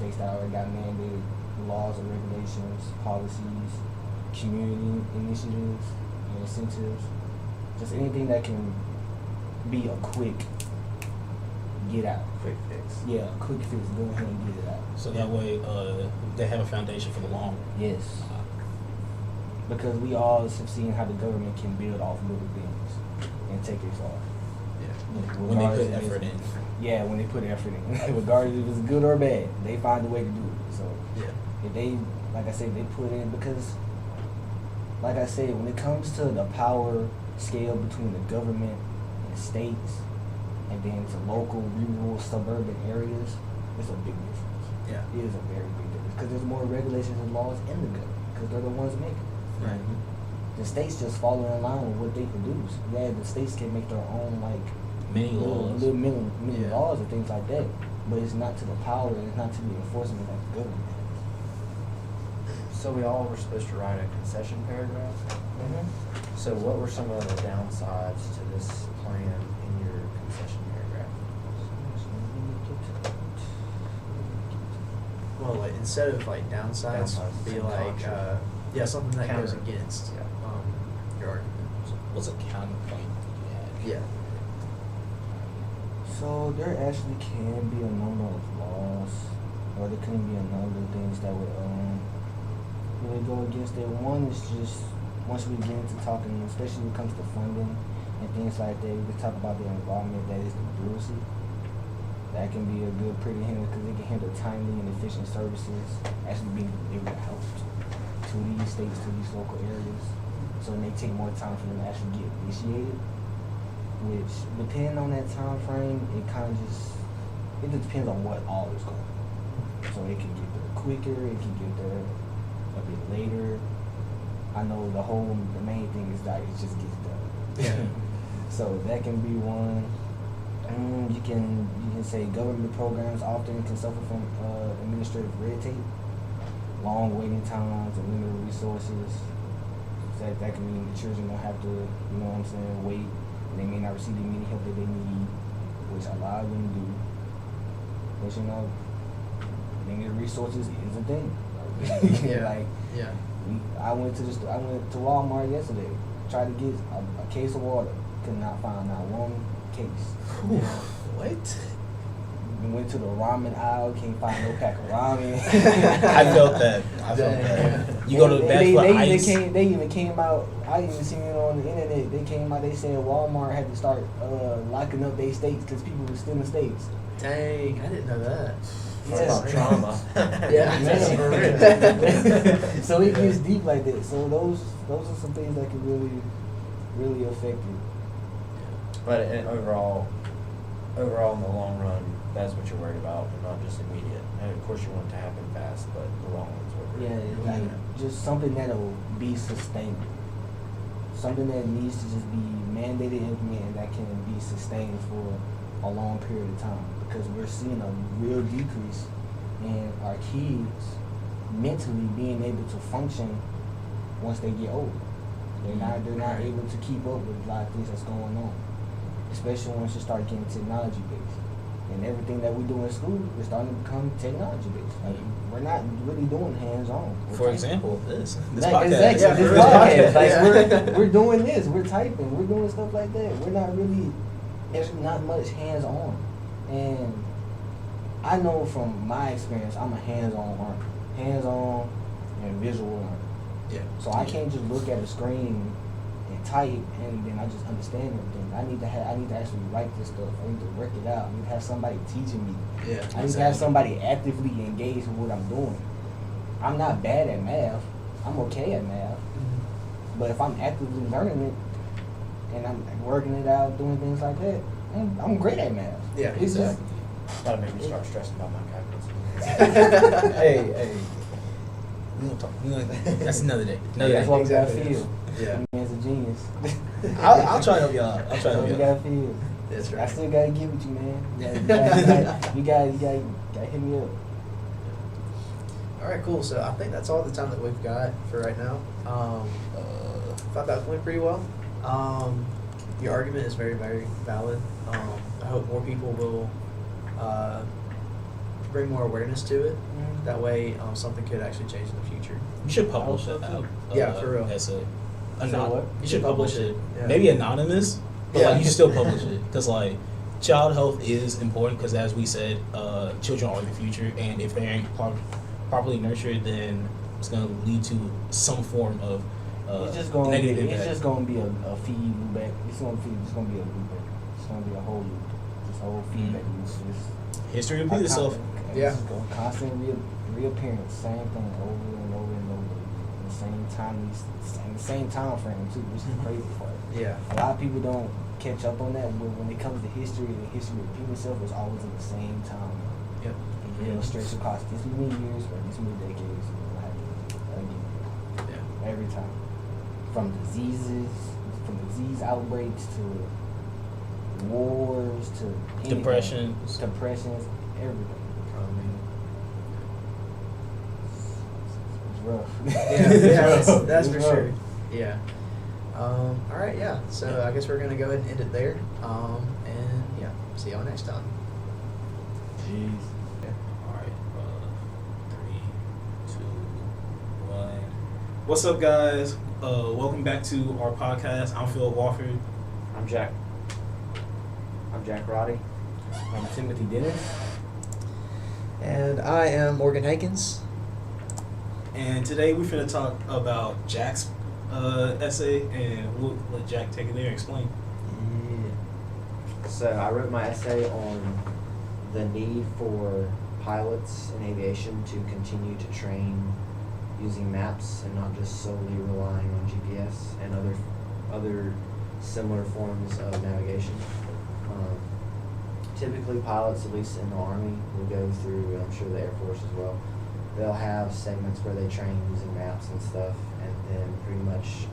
states that already got mandated laws and regulations, policies, community initiatives, and incentives. Just anything that can be a quick get out. Quick fix. Yeah, a quick fix. Go ahead and get it out. So that way, they have a foundation for the long run. Yes. Because we all have seen how the government can build off little things and take it far. Yeah. When Regardless they put if effort it's- in. Yeah, when they put effort in. Regardless if it's good or bad, they find a way to do it. So Yeah. if they, like I said, they put in, because, like I said, when it comes to the power scale between the government and states, and then to local, rural, suburban areas, it's a big difference. Yeah. It is a very big difference because there's more regulations and laws in the government because they're the ones making it. Right. The states just follow in line with what they produce. Yeah, the states can make their own like Many laws. little mini Yeah. laws and things like that, but it's not to the power and it's not to the enforcement that the government has. So we all were supposed to write a concession paragraph. So what were some of the downsides to this plan in your concession paragraph? Well, like instead of like downsides, Downsides, be some like contra. something that goes Counter. against Yeah. your argument. What's a counterpoint you had? Yeah. So there actually can be a number of laws, or there can be a number of things that would really go against it. One is just once we get into talking, especially when it comes to funding and things like that, we can talk about the environment that is the bureaucracy. That can be a good pretty hinder because it can hinder timely and efficient services actually being delivered out to these states, to these local areas. So it may take more time for them to actually get initiated. Which, depending on that time frame, it kind of just depends on what all is going on. So it can get there quicker, it can get there a bit later. I know the main thing is that it just gets done. Yeah. So that can be one. You can say government programs often can suffer from administrative red tape, long waiting times, and limited resources. That can mean the children don't have to, wait. They may not receive the immediate help that they need, which a lot of them do. But limited resources is a thing. Yeah. Yeah. I went to Walmart yesterday, tried to get a case of water, could not find not one case. What? We went to the ramen aisle, can't find no pack of ramen. I felt that. You go to the bath for ice. They even came out. I even seen it on the internet. They came out. They said Walmart had to start locking up their states because people were stealing states. Dang, I didn't know that. It's about trauma. Yeah, Man. that's for real. So it gets deep like that. So those are some things that can really affect you. But overall, in the long run, that's what you're worried about, and not just immediate. And of course, you want it to happen fast, but the long run's what we're Yeah, like just something that'll be sustainable. Something that needs to just be mandated, implemented, that can be sustained for a long period of time. Because we're seeing a real decrease in our kids mentally being able to function once they get older. They're not able to keep up with a lot of things that's going on. Especially once you start getting technology based. And everything that we do in school is starting to become technology based. Like, we're not really doing hands-on. For example, this Like, podcast. exactly, this podcast. Like, we're doing this, we're typing, we're doing stuff like that. We're not really, there's not much hands-on. And I know from my experience, I'm a hands-on learner. Hands-on and visual learner. Yeah. So I can't just look at a screen and type and then I just understand everything. I need to actually write this stuff. I need to work it out. I need to have somebody teaching me. Yeah. I need to have somebody actively engaged with what I'm doing. I'm not bad at math. I'm okay at math. But if I'm actively learning it and I'm working it out, doing things like that, I'm great at math. Yeah, It's just, That'll make me start stressing about my calculus. Hey. We gonna talk. That's another day. that's what we gotta Exactly. feel. Yeah. That man's a genius. I'll try to help y'all. That's what we gotta feel. That's I right. still gotta get with you, man. You gotta hit me up. All right, cool. So I think that's all the time that we've got for right now. I thought that went pretty well. Your argument is very, very valid. I hope more people will bring more awareness to it. Mhm. That way, something could actually change in the future. You should publish I it. hope so, too. Yeah, for real. As a Say anon- what? You should publish it. Yeah. Maybe anonymous, but Yeah. like you should still publish it because like child health is important because as we said, children are the future, and if they ain't properly nurtured, then it's gonna lead to some form of It's just gonna be, negative it's impact. just gonna be a feedback. It's gonna be a loop. It's gonna be a whole loop. This whole feedback loop. History repeats itself. Yeah. It's gonna constant reappearance. Same thing over and over and over. The same time, the same time frame too. Which is the crazy part. Yeah. A lot of people don't catch up on that, but when it comes to history, the history repeating itself is always in the same time. Yep. It'll stretch across this many years or this many decades. It'll happen again. Yeah. Every time. From diseases, from disease outbreaks to wars to anything. Depressions. Depressions, everything. It's rough. Yeah, that's It's for rough. sure. Yeah. All right, yeah. So I guess we're gonna go ahead and end it there. And yeah, see y'all next time. Jeez. Alright, 3, 2, 1. What's up, guys? Welcome back to our podcast. I'm Phil Wofford. I'm Jack Roddy. I'm Timothy Dennis. And I am Morgan Hankins. And today we're finna talk about Jack's essay, and we'll let Jack take it there and explain. Yeah. So I wrote my essay on the need for pilots in aviation to continue to train using maps and not just solely relying on GPS and other similar forms of navigation. Typically pilots, at least in the Army, will go through, I'm sure the Air Force as well, they'll have segments where they train using maps and stuff, and then pretty much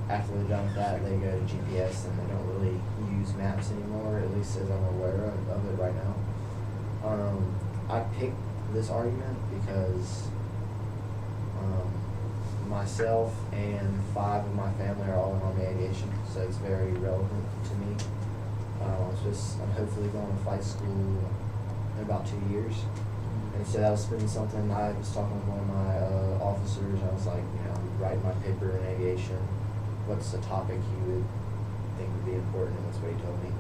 after they're done with that, they go to GPS and they don't really use maps anymore, at least as I'm aware of it right now. I picked this argument because myself and 5 of my family are all in Army aviation, so it's very relevant to me. I'm hopefully going to flight school in about 2 years. And so that's been something I was talking with one of my officers. I was like, I'm writing my paper in aviation. What's the topic you would think would be important? And that's what he told me.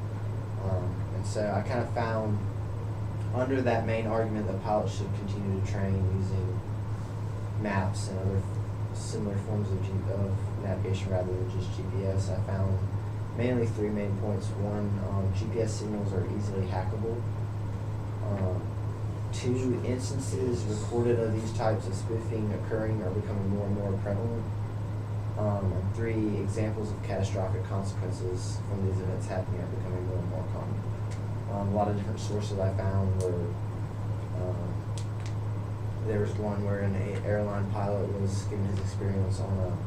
And so I kind of found under that main argument that pilots should continue to train using maps and other similar forms of navigation rather than just GPS. I found mainly 3 main points. 1, GPS signals are easily hackable. 2, instances recorded of these types of spoofing occurring are becoming more and more prevalent. And 3, examples of catastrophic consequences from these events happening are becoming more and more common. A lot of different sources I found were, there was one where an airline pilot was giving his experience on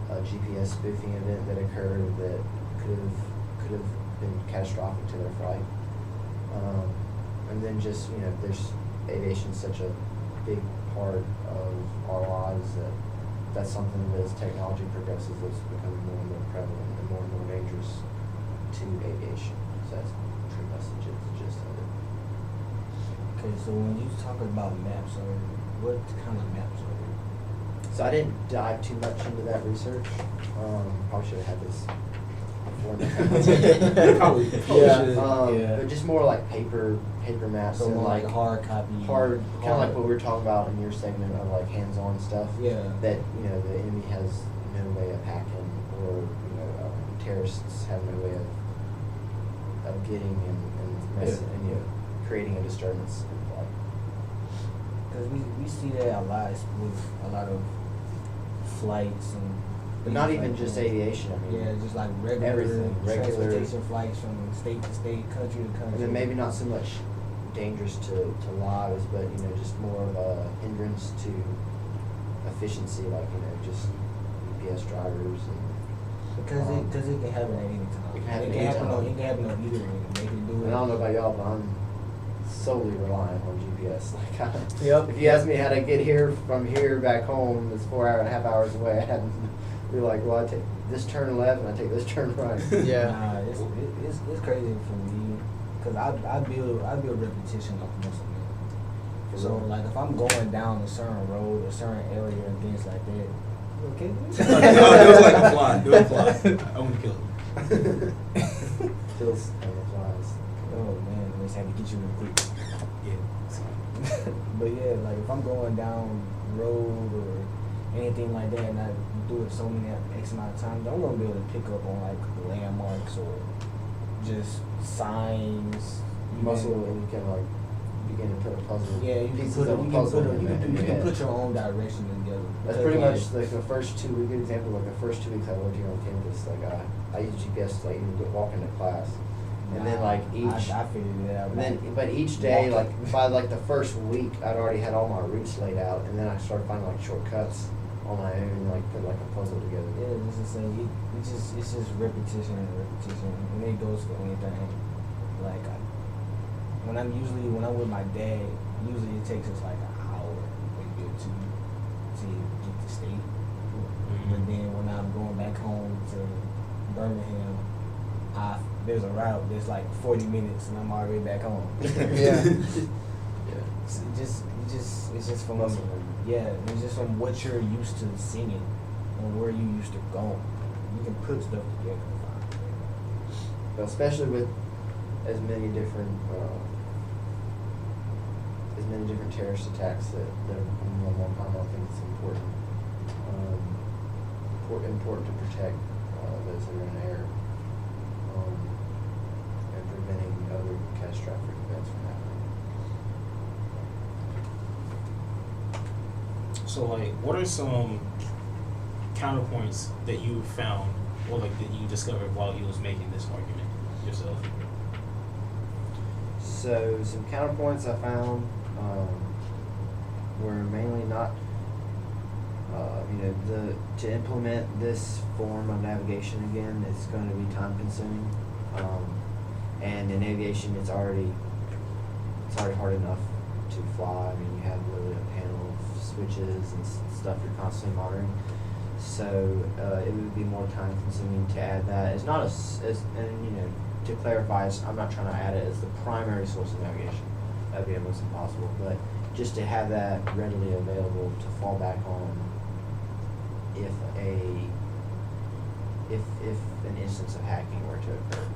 a GPS spoofing event that occurred that could have been catastrophic to their flight. And then just, there's aviation such a big part of our lives that's something that as technology progresses that's becoming more and more prevalent and more dangerous to aviation. So that's the true message, it's the gist of it. Okay, so when you talk about maps, what kind of maps are there? So I didn't dive too much into that research. Probably should have had this before. Probably Yeah. should. But just more like paper maps So and more like a hard copy. kind of like what we were talking about in your segment of like hands-on stuff. Yeah. That the enemy has no way of hacking, or terrorists have no way of getting and messing and creating a disturbance in flight. Because we see that a lot with a lot of flights and. But not things even like just that. aviation. I mean, Yeah, just like regular everything, regular- transportation flights from state to state, country to country. and then maybe not so much dangerous to lives, but just more of a hindrance to efficiency, like just UPS drivers and. Because it can happen at any time. It can happen It can happen anytime. on either end. They can do it. And I don't know about y'all, but I'm solely reliant on GPS. Like, Yep. if you ask me how to get here from here back home, it's 4.5 hours away. I hadn't be like, well, I take this turn left and I take this turn right. Yeah. Nah, it's crazy for me because I build repetition off muscle memory. So like if I'm going down a certain road, a certain area, and things like that, you okay? Do it like a fly. Do it fly. I want to kill it. Kills flies. Oh man, I just had to get you real quick. Yeah. But yeah, like if I'm going down road or anything like that, and I do it so many X amount of times, I'm gonna be able to pick up on like landmarks or just signs. Muscle, and you can like begin to put a puzzle. Yeah, you can pieces put of a puzzle in there in you your can head. put your own direction together. That's pretty much like the first 2 weeks. Good example, like the first 2 weeks I worked here on campus, like I used GPS to like even walk into class, and then like each. I figured it out. And then, but each day, like by like the first week, I'd already had all my routes laid out, and then I started finding like shortcuts on my own, and like put like a puzzle together. Yeah, it's just like it's just repetition and repetition, and it goes for anything. Like when I'm with my dad, usually it takes us like an hour, maybe 2, to get to state. But then when I'm going back home to Birmingham, there's a route that's like 40 minutes, and I'm already back home. Yeah. It's just from Muscle. yeah, it's just from what you're used to singing and where you used to go. You can put stuff together. But especially with as many different terrorist attacks that are more common, I think it's important to protect those that are in air and preventing other catastrophic events from happening. So, like, what are some counterpoints that you found, or like that you discovered while you was making this argument yourself? So some counterpoints I found were mainly not, to implement this form of navigation again, it's going to be time consuming, and in aviation it's already hard enough to fly. I mean, you have literally a panel of switches and stuff you're constantly monitoring. So it would be more time consuming to add that. It's not to clarify, I'm not trying to add it as the primary source of navigation. That'd be almost impossible. But just to have that readily available to fall back on if an instance of hacking were to occur.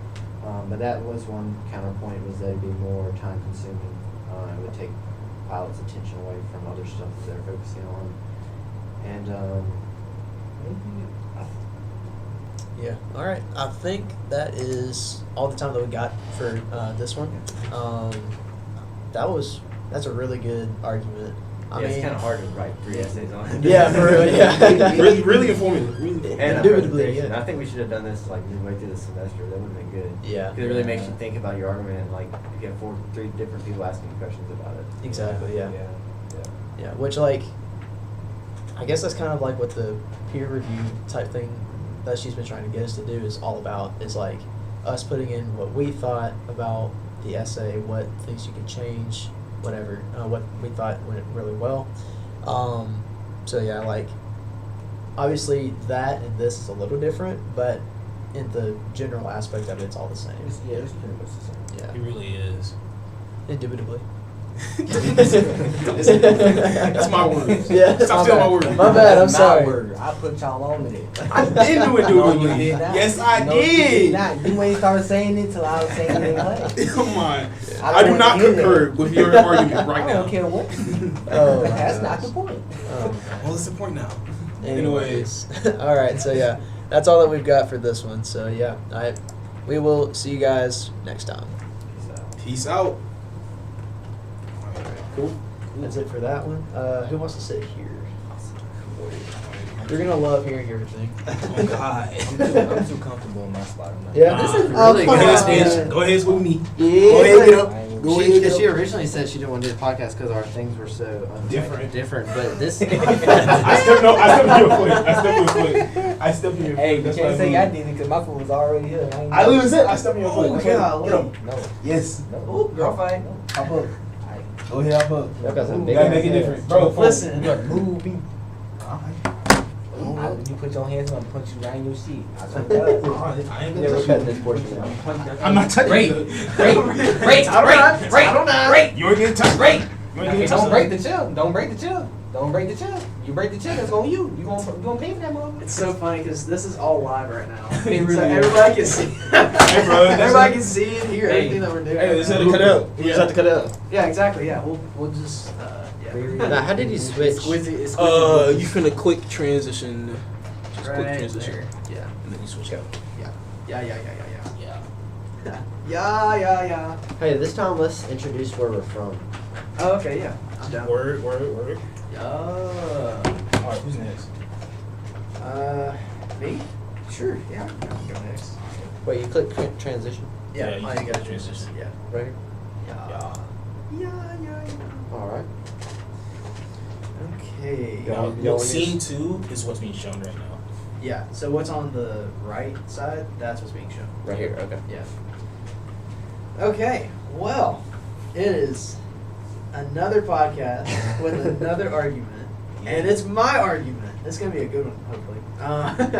But that was one counterpoint, was that it'd be more time consuming. It would take pilots' attention away from other stuff that they're focusing on. And Yeah. All right. I think that is all the time that we got for this one. That's a really good argument. I mean, it's kind of hard to write 3 essays on it. Yeah, for real. Yeah. really informative. Really informative. And a Indubitably, presentation. yeah. I think we should have done this like midway through the semester. That would have been good. Yeah. Because it really makes you think about your argument, and like you get 3 different people asking you questions about it. Exactly. Yeah. Yeah. Yeah. Which, like, I guess that's kind of like what the peer review type thing that she's been trying to get us to do is all about. Is like us putting in what we thought about the essay, what things you could change, whatever, what we thought went really well. So yeah, like, obviously that and this is a little different, but in the general aspect of it, it's all the same. It's pretty much the same. Yeah. It really is. Indubitably. That's my word. Yeah. Stop stealing my word. My bad, I'm My sorry. word. I put y'all on to it. I did do it, No, you did not. Yes, I No, you did. not. You ain't started saying it till I was saying it in class. Come on. I I do don't not wanna hear concur that. with your argument right I now. don't care what. Oh, my That's gosh. not the point. Well, it's the point now. Anyways. All right. So yeah, that's all that we've got for this one. So yeah, we will see you guys next time. So. Peace out. Cool. That's it for that one. Who wants to sit here? You're gonna love hearing everything. Oh God. I'm too comfortable in my spot. I'm not- Yeah, this is really Go good. ahead, fun. Spence. Go ahead with me. Yeah. Go ahead, get up. I ain't- Go ahead, get She up. originally said she didn't want to do the podcast because our things were so Different. But this, I stepped on your foot. I stepped on your foot. Hey, you That's can't what say I I mean. did it because my food was already here. I literally said I stepped on your foot. Oh, Okay, golly. get up. No. Yes. No. Ooh, girl fight. Hop up. I- Go ahead, hop up. Y'all got some You big gotta ass make it heads. different. Bro, Listen. Look, move me. Alright. You put your hands on, punch you right in your seat. I swear to God. Alright, I ain't Yeah, gonna we're touch cutting you. this portion out. I'm not touching you. Rate. I don't know. Rate. You ain't getting touched. Rate. Hey, don't break the chill. Don't break the chill. Don't break the chill. You break the chill, that's on you. You gonna pay for that motherfucker. It's so funny because this is all live right now. It really so is. everybody can see. Hey, bro, everybody can see and hear Hey, everything that we're doing. Hey, right this now. had to cut out. We just have to cut it out. Yeah, exactly. Yeah, we'll just yeah. Now, how did you switch? You finna quick transition. Just quick Right transition. there. Yeah. And then you switch out. Yeah. Yeah. Yeah. Yeah. Hey, this time let's introduce where we're from. Oh, okay. Yeah. I'm down. Word. Yeah. Alright, who's next? Me? Sure. Yeah. I can go next. Wait, you click transition Yeah, Yeah. you I can got go transition. Yeah. right here? Yeah. Yeah. All right. Okay. Yeah. Now, Y'all scene 2 is what's being shown right now. Yeah. So what's on the right side? That's what's being shown. Right here. Okay. Yeah. Okay. Well, it is another podcast with another argument, and it's my argument. It's gonna be a good one, hopefully.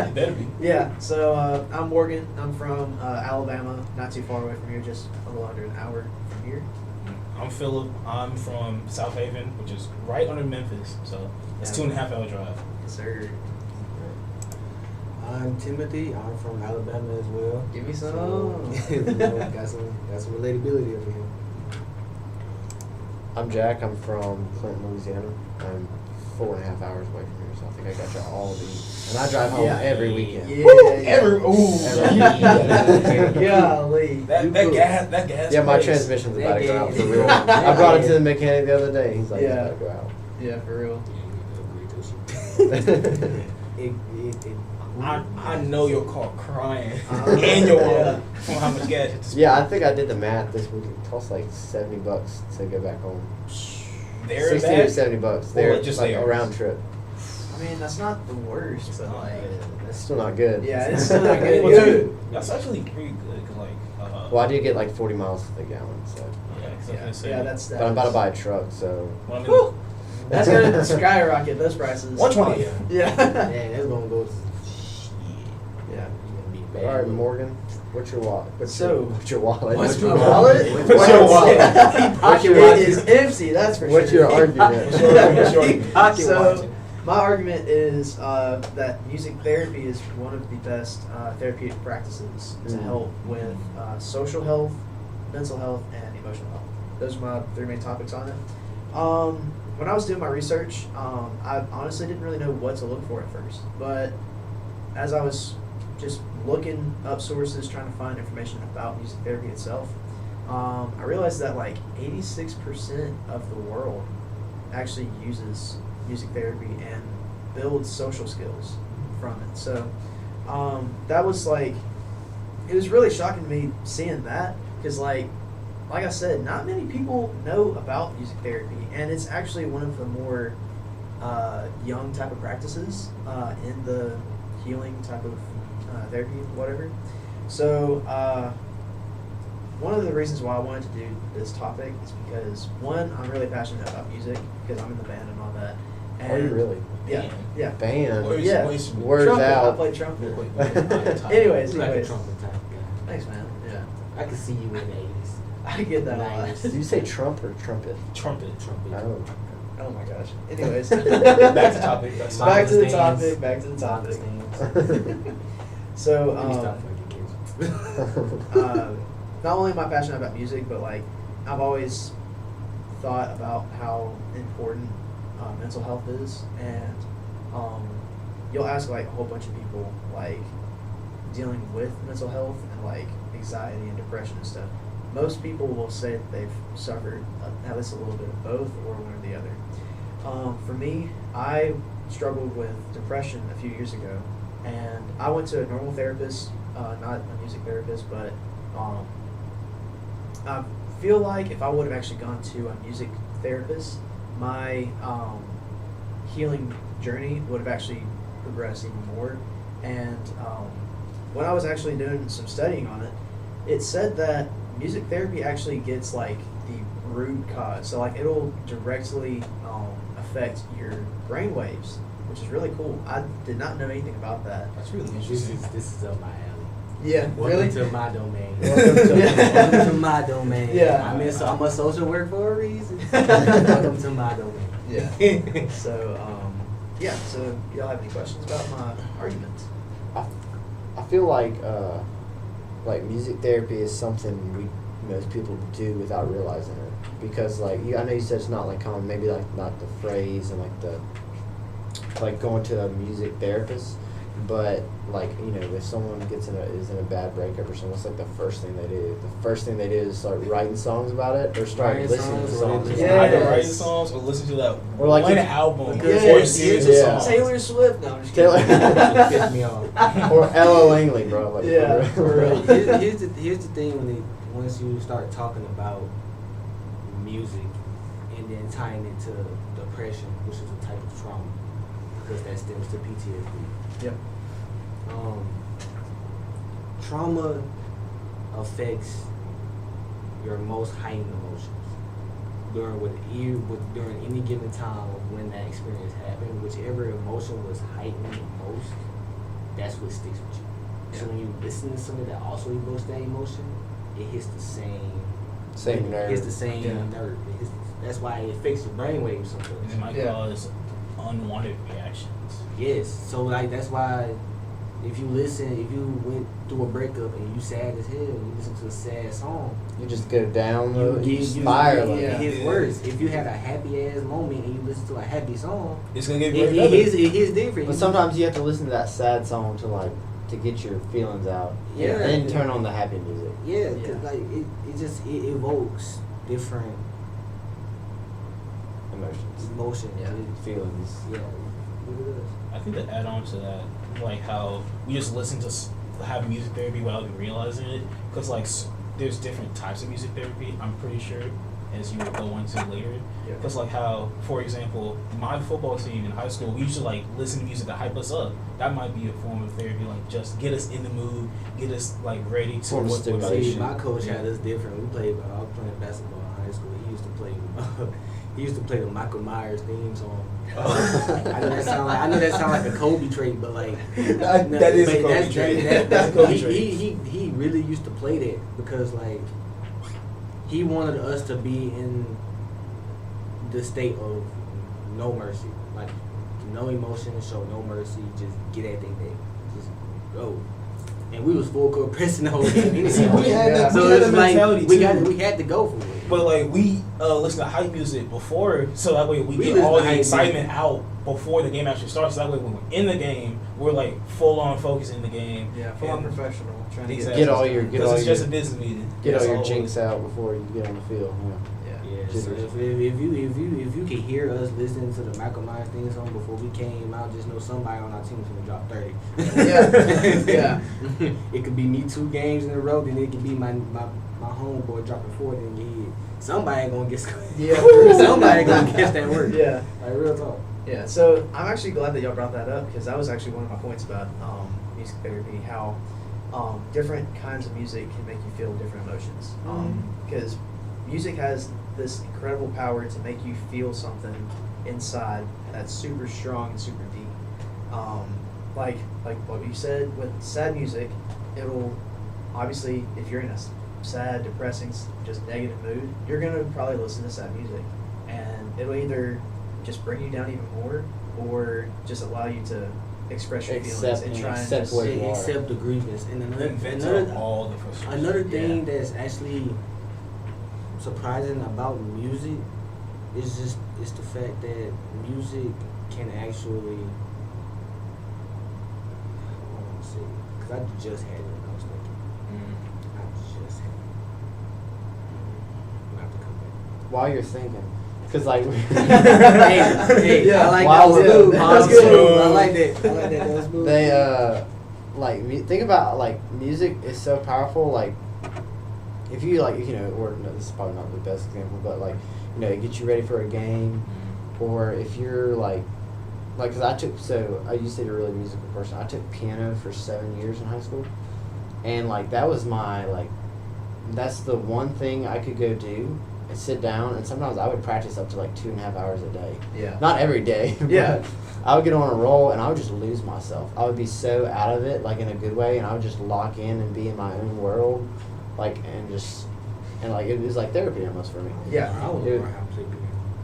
It better be. Yeah. So I'm Morgan. I'm from Alabama, not too far away from here, just a little under an hour from here. I'm Philip. I'm from South Haven, which is right under Memphis. So it's Yeah. 2.5 hour drive. Yes, sir. I'm Timothy. I'm from Alabama as well. Give me some. So, you know, got some relatability over here. I'm Jack. I'm from Clinton, Louisiana. I'm 4.5 hours away from here, so I think I got you all these. And I drive home Yeah. every weekend. Yeah. Every Golly. that gas. Yeah, my place. transmission's about to go out for That real. game. I brought it to the mechanic the other day. He's like, Yeah. it's about to go out. Yeah, for real. I know your car crying Yeah. and your wallet from how much gas. It's Yeah, I think I did the math this week. It costs like $70 to go back home. there and 60 or back. $70. Or There, just like there. a round trip. I mean, that's not the worst, but like, That's still not good. yeah, it's still not good. Well, Yeah. dude, that's actually pretty good. Cause like, Well, I do get like 40 miles to the gallon, so. yeah, 'cause I was Yeah, gonna say, yeah, that's that. But I'm about to buy a truck, so. Well, I mean, Woo! That's gonna skyrocket those prices. 120. Yeah. Dang, that's gonna go. Yeah. All right, Morgan, what's your wallet? What's your wallet? What's My your wallet? What's your wallet? What's your wallet? It is empty, that's for What's sure. your argument? What's your Pocket So, watch. my argument is that music therapy is one of the best therapeutic practices to Mhm. help with social health, mental health, and emotional health. Those are my 3 main topics on it. When I was doing my research, I honestly didn't really know what to look for at first. But as I was just looking up sources, trying to find information about music therapy itself, I realized that like 86% of the world actually uses music therapy and builds social skills from it. So that was like, it was really shocking to me seeing that, because like I said, not many people know about music therapy, and it's actually one of the more young type of practices in the healing type of therapy, whatever. So one of the reasons why I wanted to do this topic is because, one, I'm really passionate about music because I'm in the band and all that. And Are you really? Yeah, yeah. Band. Where's- Yeah. where's- Words Trumpet, I out. play trumpet. Wait, wait. Anyways, You like a anyways. trumpet type guy. Thanks, man. Yeah. I can see you in the 80s. I get that a lot. Nice. Did you say Trump or trumpet? Trumpet. Trumpet. Oh. Oh my gosh. Anyways. Back to topic. That's Back to the Stands. topic. Back to the topic. Stands. So, Let me stop fucking kids. not only am I passionate about music, but like I've always thought about how important mental health is, and you'll ask like a whole bunch of people like dealing with mental health and like anxiety and depression and stuff. Most people will say that they've suffered at least a little bit of both or one or the other. For me, I struggled with depression a few years ago, and I went to a normal therapist, not a music therapist, but I feel like if I would have actually gone to a music therapist, my healing journey would have actually progressed even more. And when I was actually doing some studying on it, it said that music therapy actually gets like the root cause. So like it'll directly affect your brain waves, which is really cool. I did not know anything about that. That's really This interesting. is up my alley. Yeah, Welcome to my domain. Welcome to- Welcome to my domain. Yeah. I'm a social work for a reason. Welcome to my domain. Yeah. So, yeah. So, y'all have any questions about my arguments? I feel like music therapy is something most people do without realizing it, because I know you said it's not like common, maybe like not the phrase and like going to a music therapist, but if someone is in a bad breakup or something, what's like the first thing they do? The first thing they do is start writing songs about it, or start Writing listening to songs, songs. or Yeah. Either Yes. writing songs or listen to that Or like one if- album Because or a Yes, series yeah. of songs. Taylor Swift. No, I'm just Taylor- kidding. Piss me off. Or Ella Langley, bro. Like, Yeah, for real. Here's the thing once you start talking about music and then tying it to depression, which is a type of trauma, because that stems to PTSD. Yep. Trauma affects your most heightened emotions during any given time of when that experience happened. Whichever emotion was heightened the most, that's what sticks with you. So when you listen to something that also evokes that emotion, it hits the same nerve. It's the same Yeah. nerve. That's why it affects your brainwaves so And it much. might Yeah. cause unwanted reactions. Yes. So that's why if you went through a breakup and you sad as hell, and you listen to a sad song, You just go down you the spiral. it hits Yeah. worse. If you had a happy ass moment and you listen to a happy song, It's gonna get it way better. hits different. But sometimes you have to listen to that sad song to get your feelings out. Yeah. And then turn on the happy music. Yeah, 'cause Yeah. it evokes different Emotions. emotions. Yeah. Feelings. Yeah, it does. I think to add on to that, like how we just listen to have music therapy without even realizing it, because there's different types of music therapy. I'm pretty sure, as you will go into later. Yeah. Because how, for example, my football team in high school, we used to listen to music to hype us up. That might be a form of therapy, just get us in the mood, get us Form ready to of what we're stimulation. See, my coach had Yeah. us different. I was playing basketball in high school. He used to play the Michael Myers theme song. I know that sound like a Kobe trait, but That is a Kobe trait. That's a Kobe trait. He really used to play that because he wanted us to be in the state of no mercy, no emotion, show no mercy, just get everything there, just go. And we was full court pressing the whole game. See, we had that- so we had it's that like mentality we too. had to go for it. But we listen to hype music before, so that way we We get listen all to the hype excitement out before the game actually starts. So that way when we're in the game, we're full on focus in the game. Yeah, full on And- professional. Trying to Exactly. Get all your Because it's just a business meeting. get all That's your it jinx is. out before you get on the field. Yeah, Just- so if you could hear us listening to the Michael Myers theme song before we came out, just know somebody on our team is gonna drop 30. Yeah. It could be me 2 games in a row, then it could be my homeboy dropping 40 in your head. Somebody gonna get Yeah. somebody gonna catch that word. Yeah. Like real talk. Yeah, so I'm actually glad that y'all brought that up because that was actually one of my points about music therapy, how different kinds of music can make you feel different emotions. Because music has this incredible power to make you feel something inside that's super strong and super deep. Like what you said with sad music, it'll obviously, if you're in a sad, depressing, just negative mood, you're gonna probably listen to sad music, and it'll either just bring you down even more, or just allow you to express your feelings and try and accept just what you are. Accept the grievance. And Vent out all the frustration. another thing Yeah. that's actually surprising about music is the fact that music can actually, because I just had it when I was thinking. I just had it. I'm gonna have to come back. While you're thinking, because Hey, Yeah. I like Wow, that. yeah. Was good. That was Smooth. good. I like that. That was smooth. they think about music is so powerful. If you or no, this is probably not the best example, but it gets you ready for a game, or if you're because I used to be a really musical person. I took piano for 7 years in high school, and that was my that's the one thing I could go do and sit down, and sometimes I would practice up to 2.5 hours a day. Yeah. Not every day. Yeah. I would get on a roll and I would just lose myself. I would be so out of it, like in a good way, and I would just lock in and be in my own world, like and like it was like therapy almost for me. Yeah. I don't Dude. know how to play piano.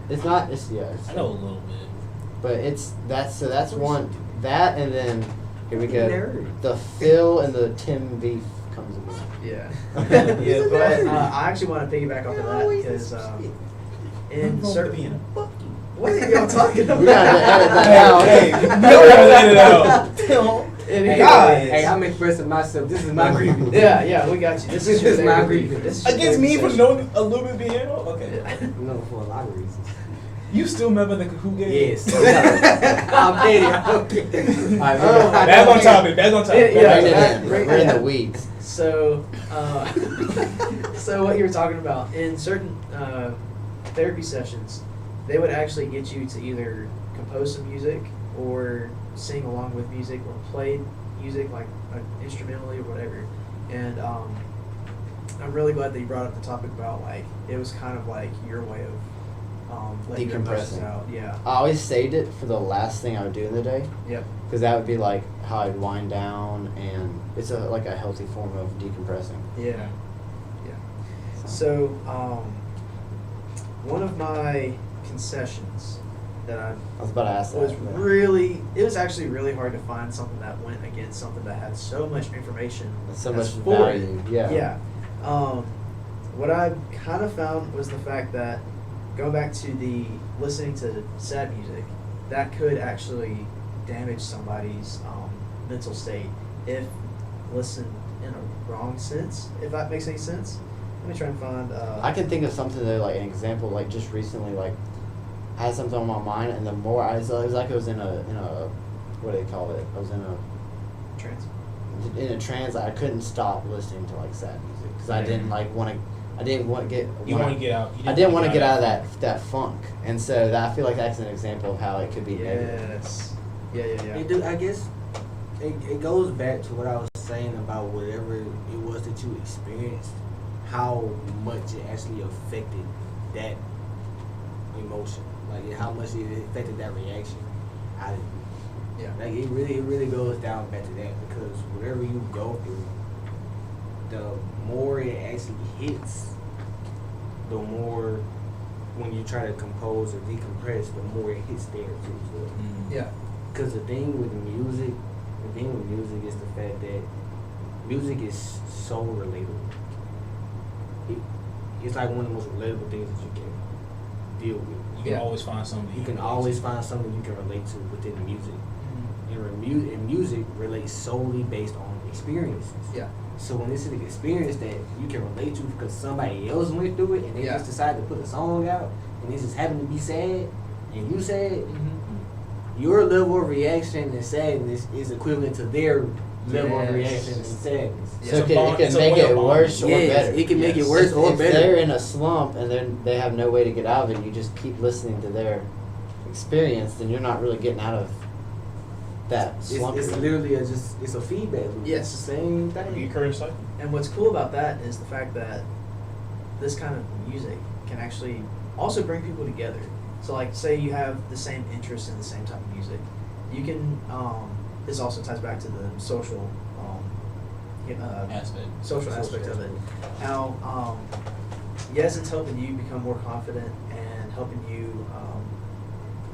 It's not. It's yeah. It's, I know a little bit. but that's one that, and then here we go. Nerd. The Phil and the Tim beef comes again. Yeah. Yeah, But I actually want to piggyback off of that because in certain. What are y'all talking about? We gotta edit that out. Hey, no, edit it out. Hey, Guys. hey, I'm expressing myself. This is my grievance. Yeah, we got you. This is your This is my therapy. grievance. This is your Against me therapy for knowing a little bit piano? Okay. session. No, for a lot of reasons. You still remember the Kahoot game? Yes. I'm petty. I'm kidding. All right, Oh, Back on topic. Back on topic. Yeah, Bring it that- in. right We're in now. the weeds. So, so what you were talking about in certain therapy sessions, they would actually get you to either compose some music or sing along with music or play music like instrumentally or whatever. And I'm really glad that you brought up the topic about like it was kind of like your way of letting your emotions Decompressing. out. Yeah. I always saved it for the last thing I would do in the day, Yep. because that would be like how I'd wind down, and it's like a healthy form of decompressing. Yeah. Yeah. So, one of my concessions that I I was about to ask that. was but- really, it was actually really hard to find something that went against something that had so much information. That's so that's much for it. value. Yeah. Yeah. What I kind of found was the fact that going back to the listening to sad music, that could actually damage somebody's mental state if listened in a wrong sense, if that makes any sense. Let me try and find. I can think of something though, like an example, like just recently, like I had something on my mind, and the more it was like I was in a what do they call it? I was in trance. a trance. I couldn't stop listening to like sad music because I Yeah. didn't like want to. I didn't want to get. You want to get out. I didn't want to get out of that funk, and so that, I feel like that's an example of how it could be negative. Yes. Yeah. It do, I guess it goes back to what I was saying about whatever it was that you experienced, how much it actually affected that emotion, like how much it affected that reaction out of you. Yeah. Like it really goes down back to that, because whatever you go through, the more it actually hits, the more when you try to compose or decompress, the more it hits there too. So. Yeah. Because the thing with music is the fact that music is so relatable. It's like one of the most relatable things that you can deal with. You can Yeah. always find something. You can always find something you can relate to within the music. And music relates solely based on experiences. Yeah. So when it's an experience that you can relate to because somebody else went through it and they Yeah. just decided to put a song out and it just happened to be sad and you sad, your level of reaction and sadness is equivalent to their level of Yes. reaction and sadness. So It's it a can, bond- it it's can a make way of it bonding. worse or Yes, better. it can make Yes. it worse or if better. they're in a slump and then they have no way to get out of it, you just keep listening to their experience, then you're not really getting out of that slump. It's literally it's a feedback loop. Yes. It's the same You thing. encourage cycle. And what's cool about that is the fact that this kind of music can actually also bring people together. So, like, say you have the same interest in the same type of music, you can. This also ties back to the social, Aspect. social aspect of it. How, yes, it's helping you become more confident and helping you,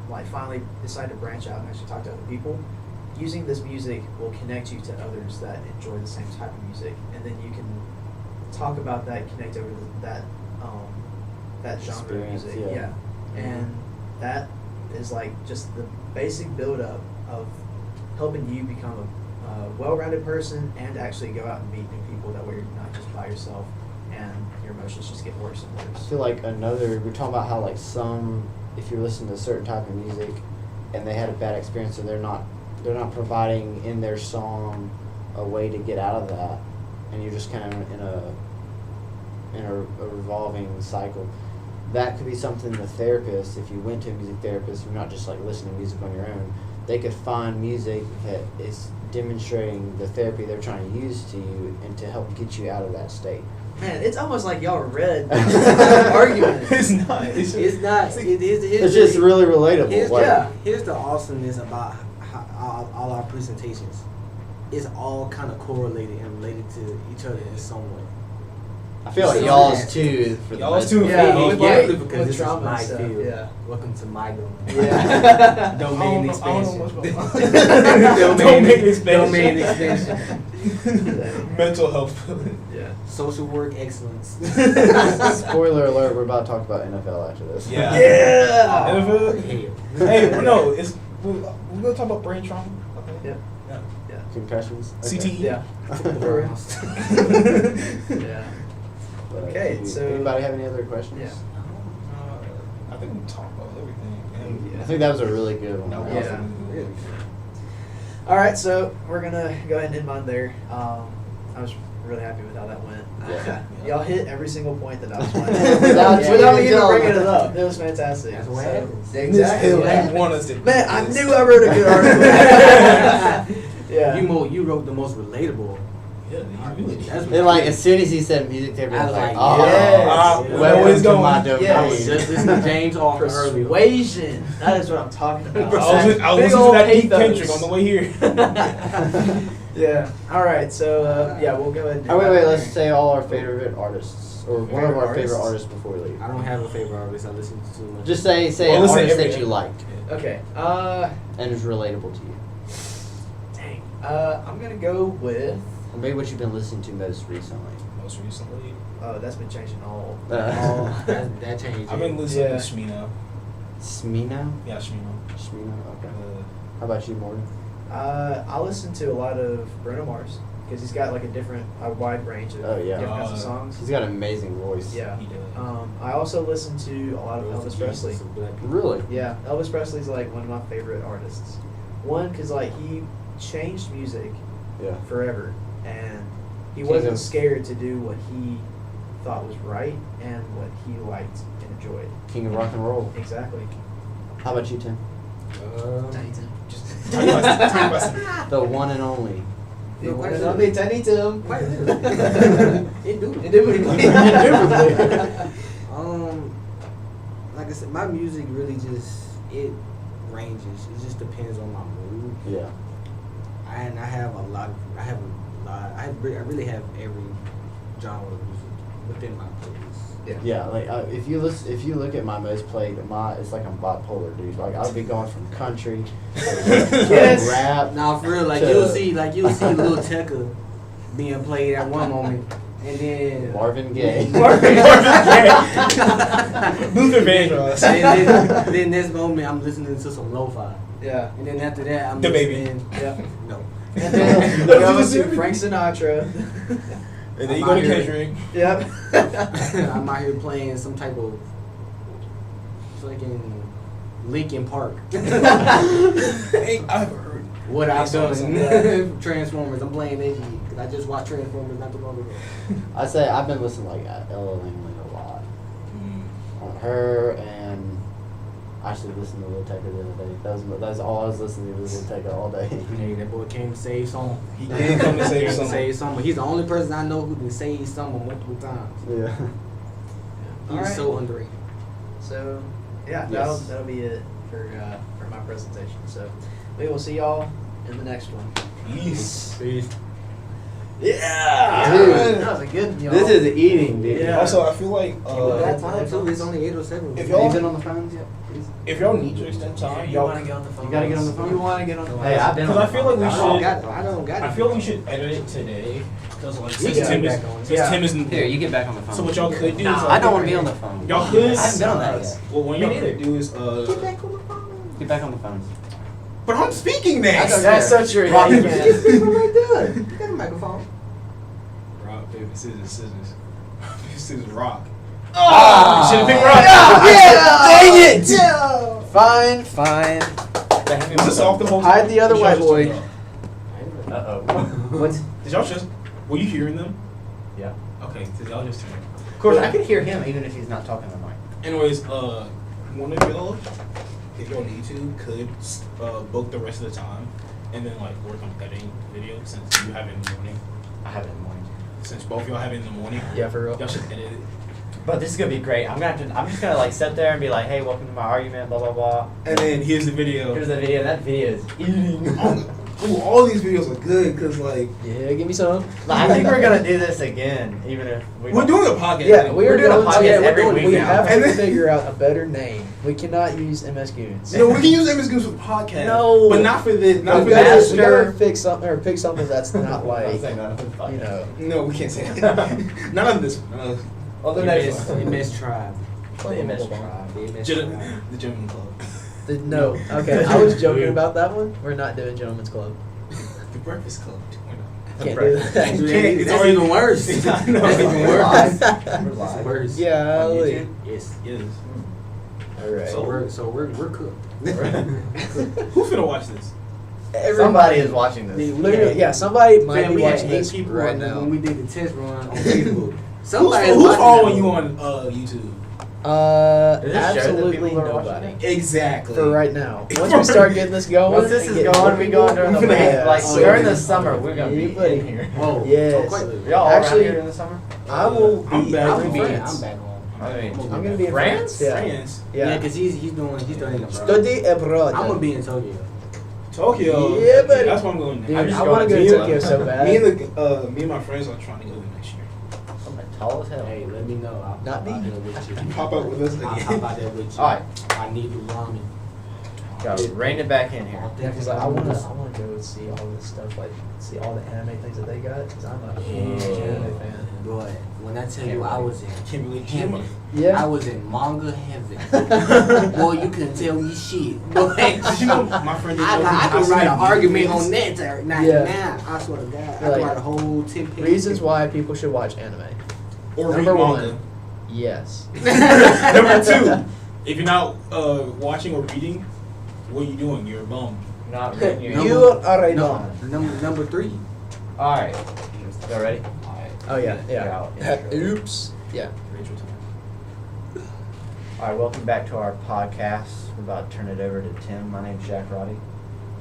like, finally decide to branch out and actually talk to other people. Using this music will connect you to others that enjoy the same type of music, and then you can talk about that, connect over that genre of Experience, music. yeah. And that is like just the basic build-up of helping you become a well-rounded person and actually go out and meet new people. That way you're not just by yourself and your emotions just get worse and I worse. feel like we're talking about how like if you're listening to a certain type of music and they had a bad experience, so they're not providing in their song a way to get out of that, and you're just kind of in a revolving cycle. That could be something the therapist, if you went to a music therapist, you're not just like listening to music on your own, they could find music that is demonstrating the therapy they're trying to use to you and to help get you out of that state. Man, it's almost like y'all read the argument. It's not. It's just, It's not. It's just really relatable. Here's, Like, here's the awesomeness about how, all our presentations. It's all kind of correlated and related to each other in some way. I feel like So- y'all's too. For the Y'all's most too. part. Yeah, Yeah, with yeah. Especially with because this is trauma my and stuff, field. yeah. Welcome to my domain. Yeah. Domain I expansion. don't know much about Domain expansion. Domain expansion. Mental health. Yeah. Social work excellence. Spoiler alert: we're about to talk about NFL after this. Yeah. Yeah. NFL. Hell. Hey, no, we're gonna talk about brain trauma. Okay. Yep. Yeah. Yeah. Concussions. CTE. Yeah. Browns. Yeah. But, Okay, do so- anybody have any other questions? Yeah. I think we talked about everything. Yeah. I think that was a really good one. That was Yeah. really All right, so we're gonna go ahead and end mine there. I was really happy with how that went. Yeah. Y'all hit every single point that I was wanting. Without you Without me even even telling bringing us. it up, it was fantastic. That's what So- happens. Exactly. Hill, Yeah. you want us to. Man, I knew I wrote a good article. Yeah. You wrote the most relatable. Yeah, you really did. That's And like as soon as he said music therapy, I was like, Yes. oh, Yes. welcome Where it's to going. my domain. Yes. I was just listening to James Arthur earlier. Persuasion. That is what I'm talking about. I was Big listening old to that Deep pathos. Kendrick on the way here. Yeah. All right. So yeah, we'll go ahead. And do Oh, wait, that wait, there. let's say all our favorite artists, or one of Favorite our favorite artists? artists before we leave. I don't have a favorite artist. I listen to too much. Just say Well, an listen, artist every- that you liked Okay. and is relatable to you. Dang. I'm gonna go with. Or maybe what you've been listening to most recently. Most recently, That's been changing all. that changed. I've been listening Yeah. to Shmino. Smino? Yeah, Shmino. Smino, okay. How about you, Morgan? I listen to a lot of Bruno Mars because he's got like a wide range of Oh, yeah. different kinds of songs. He's got an amazing voice. Yeah. He does. I also listen to a lot of Elvis Presley. Really? Yeah, Elvis Presley's like one of my favorite artists. One, because like he changed music Yeah. forever, and he King wasn't of- scared to do what he thought was right and what he liked and enjoyed. King of rock and roll. Exactly. How about you, Tim? Just Tiny Buster. The one and only. The one and only Tiny Tim. Indubitably. Like I said, my music really it ranges. It just depends on my mood. Yeah. I really have every genre of music within my playlist. Yeah, like if you look at my most played, it's like I'm bipolar, dude. Like I'll be going from country to Yes. rap. Now for real, like to you'll see Lil Tecca being played at one moment, and then Marvin Gaye. Luther Vandross. then this moment I'm listening to some lo-fi, Yeah. and then after that I'm The Baby. listening. Yeah. No. And then you go to Frank Sinatra. And then you go to Kendrick. Yep. I'm out here playing some type of fucking Linkin Park. Hey, I've heard. What I've Some- done. Transformers. I'm playing that because I just watched Transformers not too long ago. I say I've been listening like Ella Langley a lot on her, and I actually listened to Lil Tecca the other day. That's all I was listening to was Lil Tecca all day. Hey, that boy came to save some. He did come to save Came to some. save some. He's the only person I know who can save someone multiple times. Yeah. He's Alright. so underrated. So, yeah, Yes. that'll be it for my presentation. So, we will see y'all in the next one. Peace. Yeah, Dude. that was a good. Y'all. This is eating, dude. Yeah. Also, I feel like That time too. It's only 8:07. If Have you y'all- been on the phones yet? if y'all need to extend time, You y'all. want to get on the phone? You gotta get on the phone? You want to get on the phone? Hey, I've been Because on I feel like we I don't should. got. I don't got. I feel like we should edit it today. Because like We since can Tim get is, back on it. since Yeah. Tim is Here, you get back on the phone. So what y'all could do is Nah, I don't want to be on the phone. Y'all could. I haven't been on that yet. Well, what Me y'all neither. could do is Get back on the phone. Get back on the phone. But I'm speaking next. That's so true. Rock Yeah, you paper, can. Just leave it right there. You got a microphone. Rock, paper, scissors. Rock, paper, scissors, rock. Ah! Should have picked rock. Yeah! Dang it! Fine, fine. Was this off the whole time? Hide the other Did white y'all just boy. turn it off? Uh-oh. What? Did y'all just? Were you hearing them? Yeah. Okay, did y'all just turn it off? Of course, I can hear him even if he's not talking to mic. Anyways, one of y'all, if y'all need to, could book the rest of the time, and then like work on editing the video since you have it in the morning. I have it in the morning. since both y'all have it in the morning, Yeah, for real. y'all should edit it. But this is gonna be great. I'm just gonna like sit there and be like, hey, welcome to my argument, blah blah blah. And then here's the video. Here's the video. That video is eating. Ooh, all these videos are good because like Yeah, give me some. I think we're gonna do this again, even if we we're don't- doing a podcast. Yeah, we We're are doing a going to. podcast Yeah, we're every doing. week We now. have And to then- figure out a better name. We cannot use MS Goons. You know, we can use MS Goons for the podcast. No. But not for this. Not for we gotta, this. we gotta fix something or pick something that's not I'm like not saying that on the podcast. you know. No, we can't say that. None of this one. None of Well, the The next MS Tribe. the MS Tribe. The MS this. Tribe. The Gentleman Club. No, okay. I was joking about that one. We're not doing Gentlemen's Club. The Breakfast Club 2.0. Can't do that. Can't- it's That's already- even worse. I know. That's even We're worse. live. That's We're live. worse. Yeah. On YouTube? Yes. Yes. All right. So we're cooked. Who finna watch this? Somebody is watching this. Literally, yeah. Somebody might Man, be we had watching 8 this people right on the- now. when we did the test run on Facebook. Who's, Somebody who's watching following that you one. on YouTube? Does it show that Absolutely people are watching nobody. Exactly. For right now. Once we start getting this going, Once this and is get going, more we going during the people, week. yeah, Like so- during the summer, we're gonna Yeah, be buddy. in here. Oh, Yes. oh, quite literally. Y'all Actually, around here during the summer? I will be. I'm back I'm in in France. France. I'm back home. I mean, I'm gonna be in France? France. Yeah. France. Yeah, Yeah. because he's studying abroad. Study abroad. I'm gonna be in Tokyo. Tokyo. Yeah, buddy. That's where I'm going. Dude, I'm just I going want to to go to Tokyo. Tokyo so bad. Me and my friends are trying to go next year. I'm tall as hell. Hey, let me know. I'll Not pop out me. there with you. Pop up with us I'll again. pop out there with you. Alright. I need the ramen. Gotta rein it back in here. Yeah, because I wanna go and see all this stuff, like see all the anime things that they got. Because I'm a huge anime fan. Boy, when I tell you I was in Kimberly heaven, Yeah. I was in manga heaven. Boy, you couldn't tell me shit. Boy, Did you know my friend? I could write an argument on that now. Yeah. I swear to God, I Like, could write a whole 10 pages. Reasons why people should watch anime. Or read Number manga. one. Yes. Number two, if you're not watching or reading, what are you doing? You're a bum. Not reading your You are a No, dog. number 3. Alright. Y'all ready? Oh yeah, Yeah. yeah. Oops. Yeah. Rachel time. Alright, welcome back to our podcast. We're about to turn it over to Tim. My name's Jack Roddy.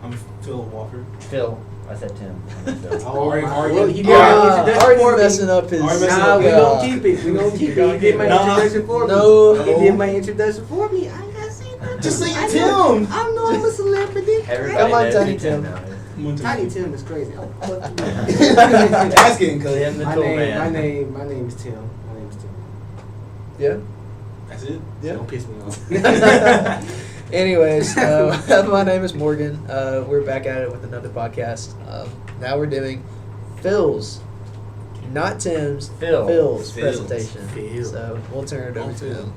I'm Phil Walker. Phil. I said Tim. I'm Phil. Already- well, he did Yeah, my introduction already for me. messing up his. Already messing Nah, up. we God. gonna keep it. We gonna keep it. He did my Nah. introduction for me. No. He did my introduction for me. I gotta say that. Just say I Tim. know- I know I'm a celebrity. Everybody Come on, knows Tiny who Tim. now is. Tiny Tim is crazy. Asking because Tim the My Tool name, Man. my name is Tim. My name is Tim. Yeah. that's it. Yeah. Don't piss me off. Anyways, my name is Morgan. We're back at it with another podcast. Now we're doing Phil's, not Tim's, Phil's Phil's. presentation. Phil. So we'll turn it over to him.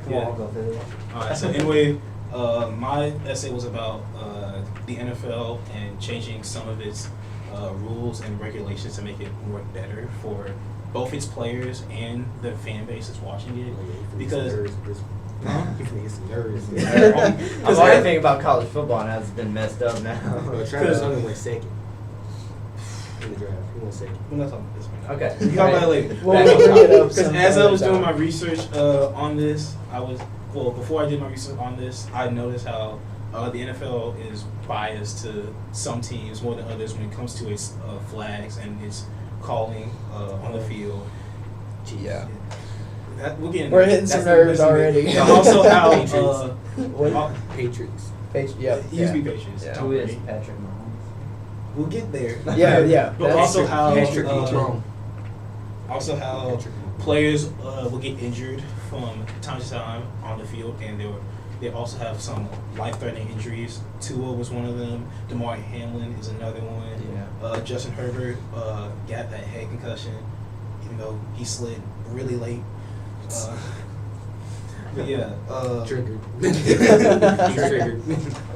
Come Yeah. on, go Phil. Alright, so anyway, my essay was about the NFL and changing some of its rules and regulations to make it work better for both its players and the fan base that's watching it. Because Huh? You finna get some nerves. I'm already thinking about college football and how it's been messed up now. Travis Hunter went second in the draft. He went second. we're not talking about this right now. Okay. We can talk about it later. Well, Back we'll on bring it topic. up Because some as I other was doing my time. research on this, before I did my research on this, I noticed how the NFL is biased to some teams more than others when it comes to its flags and its calling on the field. Yeah. We're hitting some nerves already. And also how Patriots. What? Patriots. Yeah. he used to be Patriots. Yeah. Who is Patrick Mahomes? We'll get there. Yeah, yeah. But also how Patrick uh, Mahomes. also how Patrick Mahomes. players will get injured from time to time on the field, and they also have some life-threatening injuries. Tua was one of them. Damar Hamlin is another one. Yeah. Justin Herbert got that head concussion, even though he slid really late. But yeah. Triggered. He's triggered.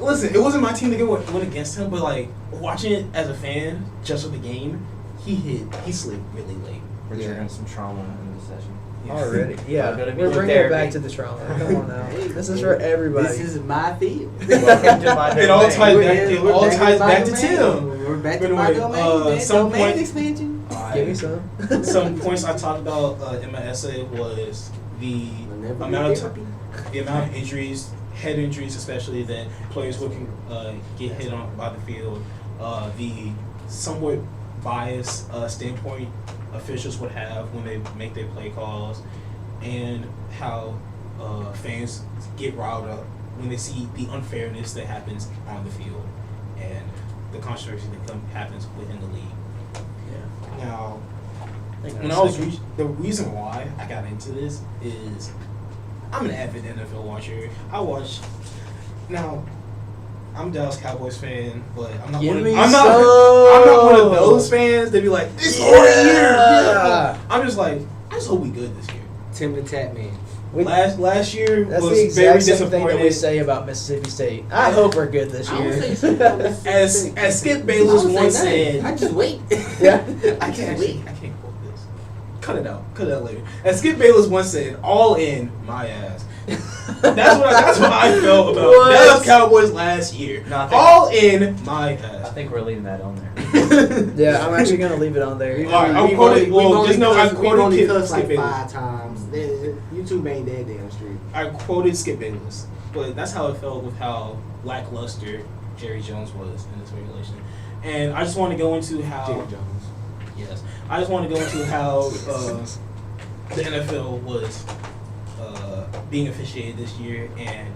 Listen, it wasn't my team to win against him, but like watching it as a fan, just for the game, he slid really late. We're Yeah. triggering some trauma in this session. Already. Yeah. We're gonna be We're in bringing it therapy. back to the trauma. Come on now. Hey, This is for everybody. This is my field. Welcome to my It all domain. ties We're back. in- It we're all back ties in my back to domain. Tim. We're back By to the my way, domain. man. some Domain point- expansion. Give me some. Some points I talked about in my essay was the Whenever amount we of therapy. the amount of injuries, head injuries especially, that players who can get hit on by the field, the somewhat bias standpoint officials would have when they make their play calls, and how fans get riled up when they see the unfairness that happens on the field and the controversy that happens within the league. Yeah. Now, Hang on when a I was second. the reason why I got into this is I'm an avid NFL watcher. I watch now. I'm a Dallas Cowboys fan, but I'm not. Give One of, me I'm not. some. I'm not one of those fans. They be like, "It's our year." Yeah. I'm just like, I just hope we good this year. Tim the Tap Man. We- Last year That's was the very exact same thing that we disappointing. say about Mississippi State. I hope we're good this I would say year. something about Mississippi As Skip I Bayless would say once nothing. said, I just wait. Yeah. I can't quote this. Cut it out. Cut it out later. As Skip Bayless once said, "All in my ass." That's what I felt about What? Dallas Cowboys last year. No, I think- All in my I ass. think we're leaving that on there. Yeah, I'm actually gonna leave it on there. All right, I'll quote it. Well, just know I we've quoted only Skip cussed like Bayless. 5 times. YouTube ain't that damn street. I quoted Skip Bayless, but that's how it felt with how lackluster Jerry Jones was in this regulation. And I just want to go into how. Jerry Jones. Yes, I just want to go into how the NFL was being officiated this year and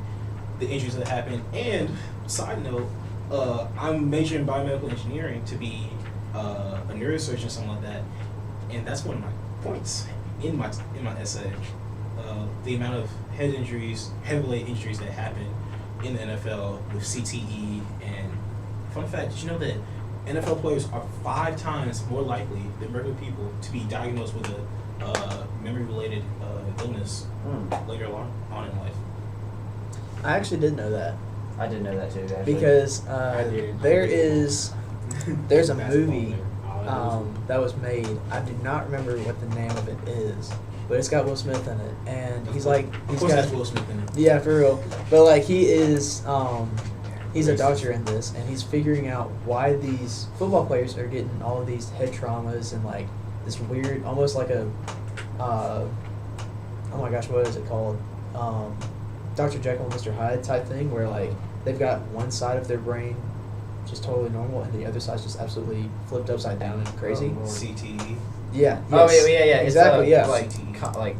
the injuries that happened. And side note, I'm majoring in biomedical engineering to be a neurosurgeon, something like that. And that's one of my points in my essay. The amount of head related injuries that happen in the NFL with CTE. And fun fact, did you know that NFL players are 5 times more likely than regular people to be diagnosed with a memory-related illness later on in life? I actually did know that I did know that too, actually. because I did. there's a Basketball movie player. that was made. I do not remember what the name of it is, but it's got Will Smith in it, and he's Of got course, that's Will Smith in it. yeah, for real. But like he is, he's a doctor in this, and he's figuring out why these football players are getting all of these head traumas and like this weird, almost like a, oh my gosh, what is it called? Dr. Jekyll and Mr. Hyde type thing, where like they've got one side of their brain just totally normal, and the other side's just absolutely flipped upside down and crazy. CTE. Yeah. Oh, yes. yeah. Exactly. It's, Yeah. like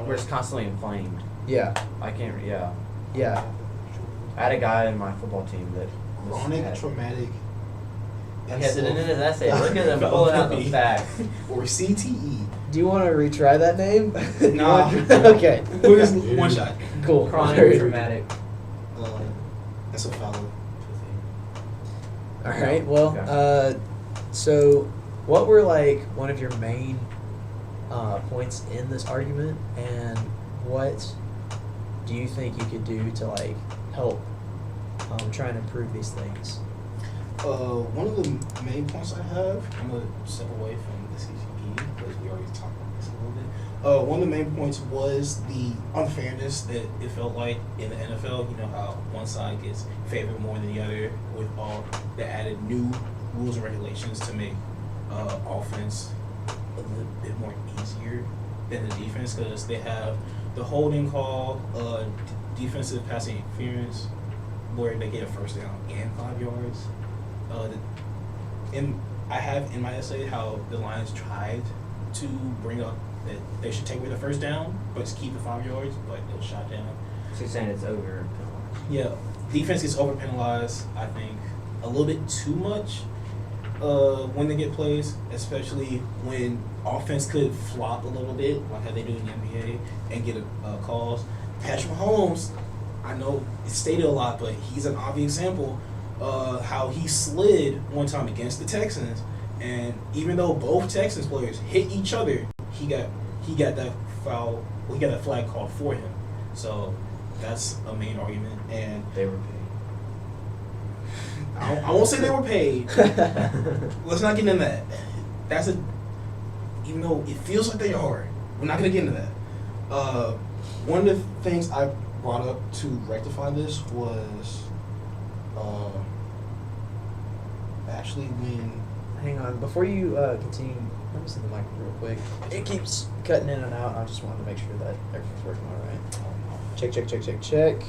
where it's constantly inflamed. Yeah. I can't, yeah. Yeah. I had a guy in my football team that was Chronic had- traumatic. He has it in his essay. Look at him pulling out the facts. Or CTE. Do you want to retry that name? Nah. Okay. We're just one shot. Cool. Chronic traumatic. That's a foul. All right. Well, Okay. so what were like one of your main points in this argument, and what do you think you could do to like help try and improve these things? One of the main points I have, I'm gonna step away from the CTE because we already talked about this a little bit. One of the main points was the unfairness that it felt like in the NFL. You know how one side gets favored more than the other with all the added new rules and regulations to make offense a little bit more easier than the defense, because they have the holding call, defensive passing interference, where they get a first down and 5 yards. I have in my essay how the Lions tried to bring up that they should take away the first down, but to keep the 5 yards, but it was shot down. So you're saying it's over. Yeah, defense gets over penalized, I think, a little bit too much when they get plays, especially when offense could flop a little bit, like how they do in the NBA, and get calls. Patrick Mahomes, I know it's stated a lot, but he's an obvious example. How he slid one time against the Texans, and even though both Texans players hit each other, he got that foul. Well, he got that flag called for him. So that's a main argument, and They were I won't say they were paid. Let's not get into that. Even though it feels like they are, we're not gonna get into that. One of the things I brought up to rectify this was actually when Hang on, before you continue, let me see the mic real quick. It keeps cutting in and out. I just wanted to make sure that everything's working all right. Check.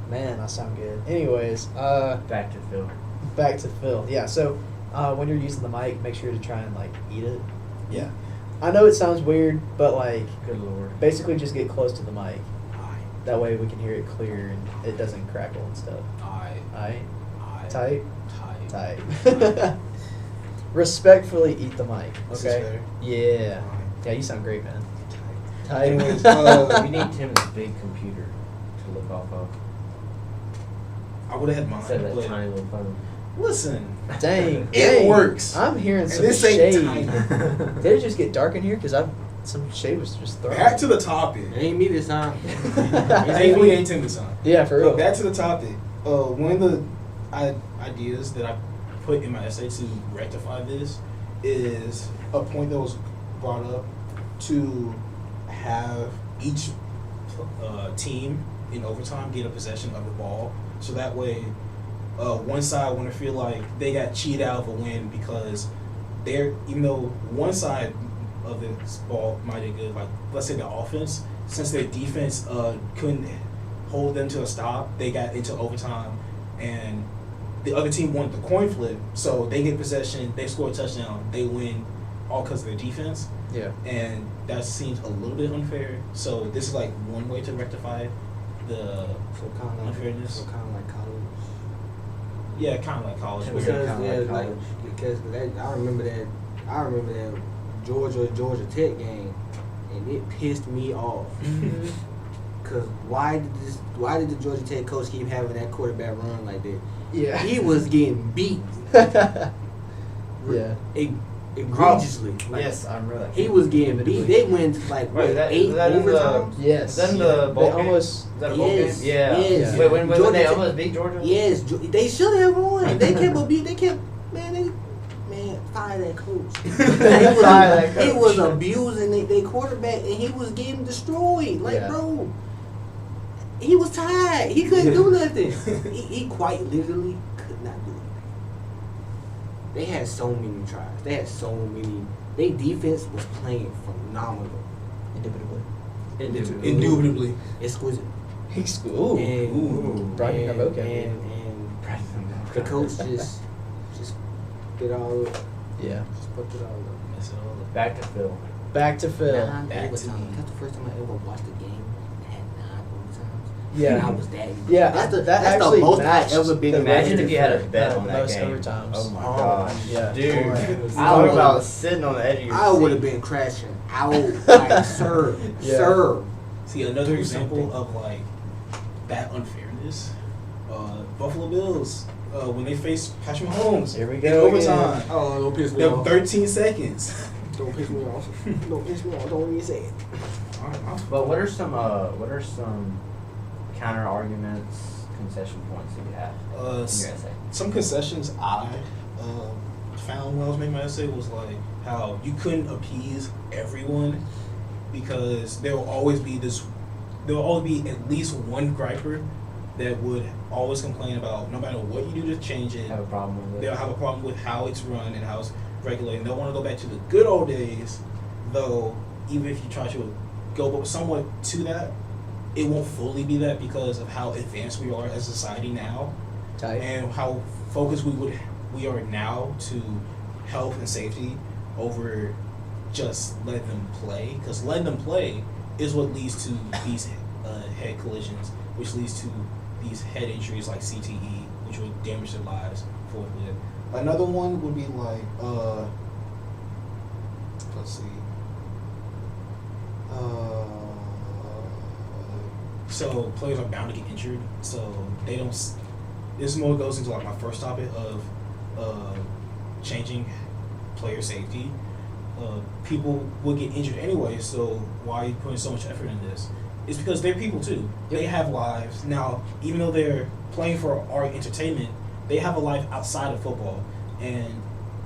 Man, I sound good. Anyways, back to Phil. back to Phil. Yeah, so when you're using the mic, make sure to try and like eat it. Yeah. I know it sounds weird, but like Good lord. basically just get close to the mic. Aye. That way we can hear it clear and it doesn't crackle and stuff. Aye. Alright? Aye. Tight? Tight. Tight. Respectfully eat the mic, This is okay? better? Yeah. Aye. Yeah, you sound great, man. Tight. Tight. Anyways, We need Tim's big computer to look off of. I would have had mine, Instead of that but tiny little phone. listen, Dang. It dang. works. I'm hearing And some this ain't shade. tiny. Did it just get dark in here? Because some shade was just thrown. back to the topic. It ain't me this time. Thankfully, ain't Tim this time. Yeah, for real. But back to the topic. One of the ideas that I put in my essay to rectify this is a point that was brought up to have each team in overtime get a possession of the ball, so that way one side wouldn't feel like they got cheated out of a win because they're, even though one side of the ball might have good, like let's say the offense, since their defense couldn't hold them to a stop, they got into overtime and the other team won the coin flip, so they get possession, they score a touchdown, they win all because of their defense. Yeah. And that seems a little bit unfair. So this is like one way to rectify the So kind of unfairness. So kind of like college. Yeah, kind of like college. Because, where- Because kinda like yeah, like college. because that I remember that Georgia Tech game, and it pissed me off. Cause why did the Georgia Tech coach keep having that quarterback run like that? Yeah. He was getting beat Yeah. egregiously. Like, Yes, I remember that. he was getting beat. They went like Wait, what, that- 8 was that in the- overtimes. Yes. Is that in the bowl They game? almost. Is that a bowl Yes, game? Yeah. yes. Wait, when Georgia they Tech- almost beat Georgia? Yes, they should have won. They kept abusing. They kept man, fire that coach. Fire that coach. He was abusing their quarterback, and he was getting destroyed. Like, Yeah. bro, he was tired. He couldn't do nothing. He quite literally could not do it. They had so many tries. They had so many. Their defense was playing phenomenal, Indubitably. Indubitably. exquisite. Ooh. And, Bragging and, about vocab. and the coach just did all. Yeah. Just put it all up. Mess it all up. Back to Phil. Back to Phil. 9 Back to overtimes. me. That's the first time I ever watched a game that had 9 overtimes. Yeah. And I was that. Yeah, That's the that that's actually the most matched I ever been. the Imagine invested if you had a for. bet on that most game. overtimes. Oh my Oh, gosh. yeah. Dude. Boy. I was about sitting on the edge of your I would have seat. been crashing out, like, sir, Yeah. sir. See, another Do example something. of like that unfairness. Buffalo Bills when they face Patrick Mahomes Here we in go overtime. again. Oh, don't piss me Them off. 13 seconds. Don't piss me off. Don't piss me off. Don't even say it. But what are some counter arguments, concession points that you have in your essay? Some concessions I found when I was making my essay was like how you couldn't appease everyone because there will always be at least one griper that would always complain about no matter what you do to change it, Have a problem with it? they'll have a problem with how it's run and how it's regulated. They'll want to go back to the good old days, though even if you try to go somewhat to that, it won't fully be that because of how advanced we are as a society now Tight. and how focused we are now to health and safety over just letting them play. Because letting them play is what leads to these head collisions, which leads to these head injuries like CTE, which would damage their lives forthwith. Another one would be like, let's see. So players are bound to get injured, so they don't. This more goes into like my first topic of changing player safety. People will get injured anyway, so why are you putting so much effort in this? It's because they're people too. They have lives. Now, even though they're playing for our entertainment, they have a life outside of football, and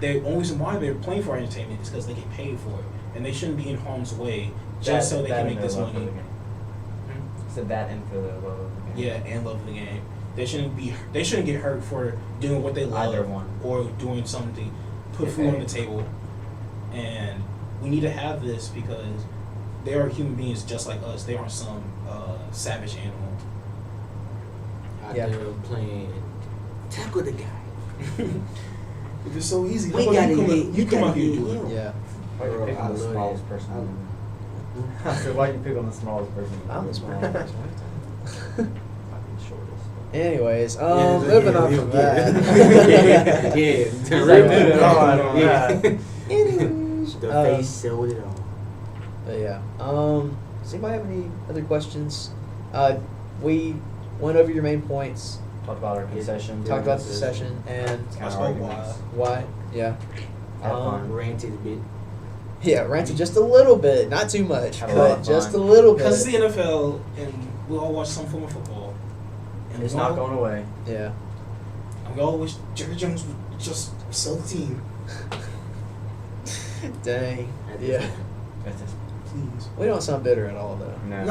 the only reason why they're playing for our entertainment is because they get paid for it, and they shouldn't be in harm's way just so they can make this money. So that and for the love of the game. Yeah, and love the game. They shouldn't get hurt for doing what they love Either one. or doing something to put Get food on paid. the table. And we need to have this because they are human beings just like us. They aren't some savage animal. Out Yeah. there playing tackle the guy. If it's so easy, how We about gotta you come, get- you you come out gotta here and get do it? him. Yeah. Why you Bro, pick I on the love smallest it. person? I said, why you pick on the smallest person? I'm the smallest person. Might be the shortest. Anyways, Yeah, moving on yeah, from yeah. that. Yeah. Moving on. Yeah. Anyways, The face sold it all. But yeah. Does anybody have any other questions? We went over your main points. Talk about our concession. Talked about the differences, session and counter That's about arguments. why. Yeah. Have fun. Ranted a bit. Yeah, ranted just a little bit, not too much, Had a lot but of just a fun. little bit. Because it's the NFL, and we all watch some form of football. And It's we not all- going away. Yeah. And we all wish Jerry Jones would just sell the team, Dang. At this Yeah. point. That's just, please. We don't sound bitter at all, though. no.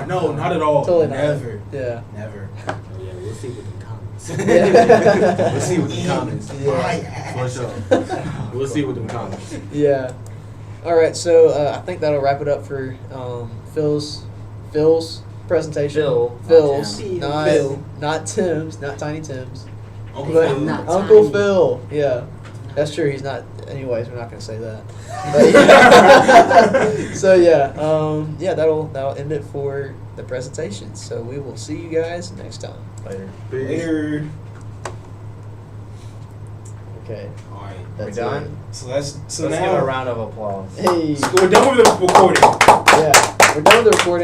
No, not at all. Totally not. Never. Yeah. Never. Oh, yeah, we'll see what the comments. Yeah. We'll see what the comments. Yeah. For sure. We'll see what the comments. Yeah. All right, so I think that'll wrap it up for Phil's presentation. Phil, not Phil's, Tim. not Phil. not Tim's, not Tiny Tim's, Uncle but Phil. Not Uncle Tiny. Phil. Yeah, that's true. He's not. Anyways, we're not gonna say that. But, yeah. So yeah, that'll end it for the presentation. So we will see you guys next time. Later. Later. Okay. All right. We That's done? it. So that's so Let's now give a round of applause. Hey. So we're done with the recording. Yeah, we're done with the recording.